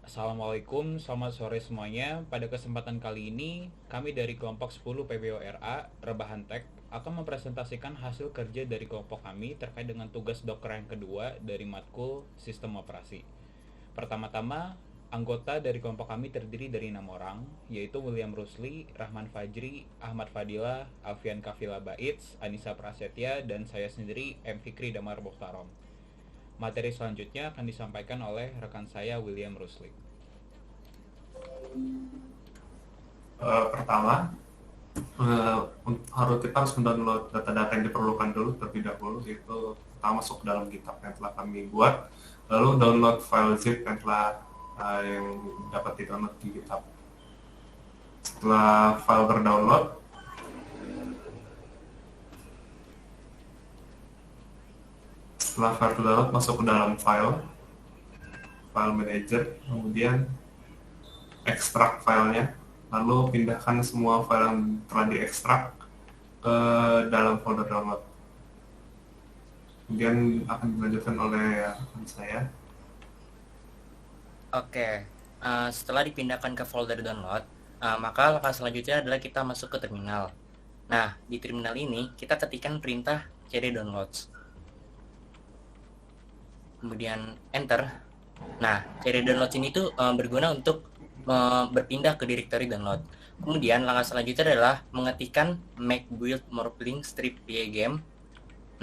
Assalamualaikum, selamat sore semuanya. Pada kesempatan kali ini, kami dari kelompok 10 PBORA, Rebahan Tech, akan mempresentasikan hasil kerja dari kelompok kami terkait dengan tugas Docker yang kedua dari matkul Sistem Operasi. Pertama-tama, anggota dari kelompok kami terdiri dari 6 orang, yaitu William Rusli, Rahman Fajri, Ahmad Fadila, Alfian Kafila Baits, Anissa Prasetya, dan saya sendiri, M. Fikri Damar Bokhtarom. Materi selanjutnya akan disampaikan oleh rekan saya William Rusli. Pertama, kita harus mendownload data-data yang diperlukan dulu terlebih dahulu, yaitu kita masuk ke dalam GitHub yang telah kami buat, lalu download file zip yang dapat di-download di GitHub. Setelah file terdownload, masuk ke dalam file manager, kemudian ekstrak filenya, lalu pindahkan semua file yang telah diekstrak ke dalam folder download. Kemudian akan dilanjutkan oleh rekan saya. Oke, setelah dipindahkan ke folder download, maka langkah selanjutnya adalah kita masuk ke terminal. Nah, di terminal ini kita ketikkan perintah cd downloads. Kemudian enter. Nah, cd downloads ini tuh berguna untuk berpindah ke directory download. Kemudian langkah selanjutnya adalah mengetikkan make build morphling strip pygame.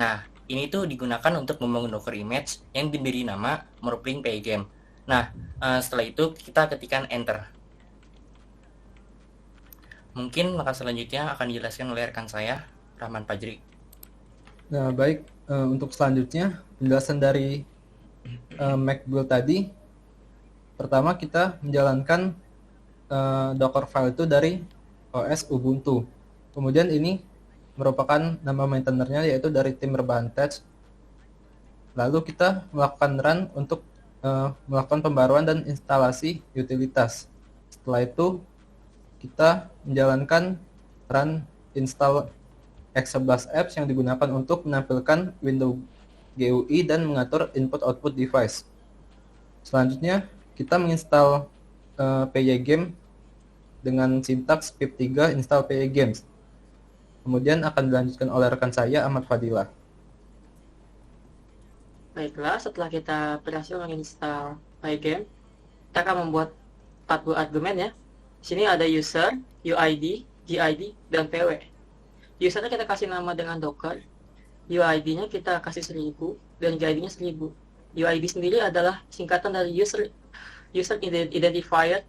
Nah, ini tuh digunakan untuk membangun Docker image yang diberi nama morphling pygame. Nah, setelah itu kita ketikkan enter. Mungkin langkah selanjutnya akan dijelaskan oleh rekan saya, Rahman Fajri. Nah, baik, untuk selanjutnya penjelasan dari make build tadi. Pertama kita menjalankan Docker file itu dari OS Ubuntu. Kemudian ini merupakan nama maintainernya yaitu dari tim Rebahan Tech. Lalu kita melakukan run untuk melakukan pembaruan dan instalasi utilitas. Setelah itu kita menjalankan run install X11 apps yang digunakan untuk menampilkan window GUI dan mengatur input-output device. Selanjutnya kita menginstal pygame dengan sintaks pip3 install pygames. Kemudian akan dilanjutkan oleh rekan saya Ahmad Fadila. Baiklah, setelah kita berhasil menginstal pygame, kita akan membuat 4 buah argumen ya. Di sini ada user, UID, GID, dan PW. Usernya kita kasih nama dengan Docker, UID-nya kita kasih 1000, dan GID-nya 1000. UID sendiri adalah singkatan dari user identifier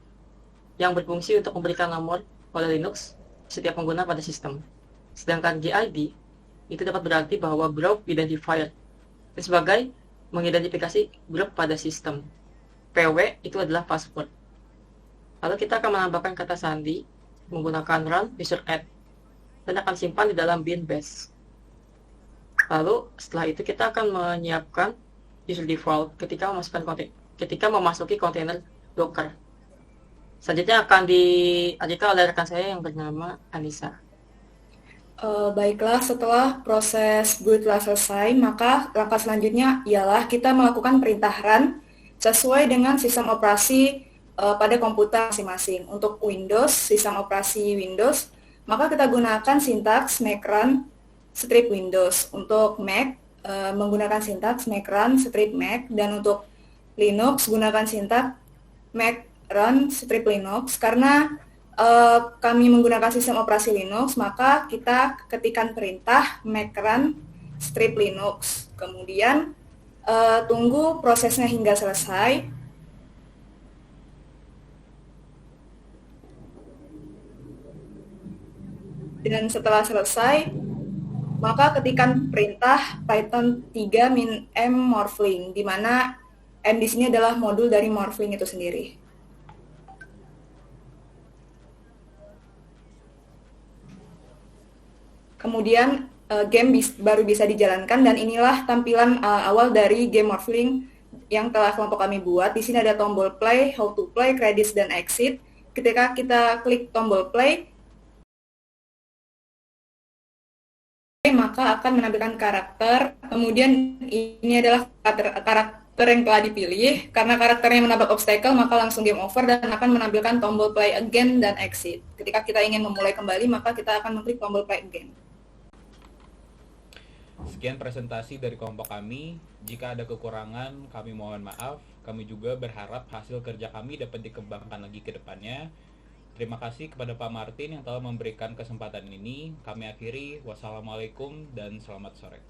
yang berfungsi untuk memberikan nomor pada Linux setiap pengguna pada sistem. Sedangkan GID itu dapat berarti bahwa group identifier sebagai mengidentifikasi grup pada sistem. PW itu adalah password. Lalu kita akan menambahkan kata sandi menggunakan run user add dan akan simpan di dalam bin bash. Lalu setelah itu kita akan menyiapkan user default ketika memasuki kontainer Docker. Selanjutnya akan diajarkan oleh rekan saya yang bernama Anissa. Baiklah, setelah proses build telah selesai, maka langkah selanjutnya ialah kita melakukan perintah run sesuai dengan sistem operasi pada komputer masing-masing. Untuk Windows, sistem operasi Windows, maka kita gunakan sintaks make run strip Windows. Untuk Mac, menggunakan sintaks make run strip Mac, dan untuk Linux, gunakan sintaks make run strip Linux. Karena kami menggunakan sistem operasi Linux, maka kita ketikkan perintah make run strip Linux. Kemudian tunggu prosesnya hingga selesai. Dan setelah selesai, maka ketikkan perintah python 3-m morphling, di mana m di sini adalah modul dari morphling itu sendiri. Kemudian game baru bisa dijalankan, dan inilah tampilan awal dari game morphling yang telah kelompok kami buat. Di sini ada tombol play, how to play, credits, dan exit. Ketika kita klik tombol play, maka akan menampilkan karakter. Kemudian ini adalah karakter yang telah dipilih. Karena karakternya menabrak obstacle, maka langsung game over dan akan menampilkan tombol play again dan exit. Ketika kita ingin memulai kembali, maka kita akan mengklik tombol play again. Sekian presentasi dari kelompok kami. Jika ada kekurangan, kami mohon maaf. Kami juga berharap hasil kerja kami dapat dikembangkan lagi ke depannya. Terima kasih kepada Pak Martin yang telah memberikan kesempatan ini. Kami akhiri. Wassalamualaikum dan selamat sore.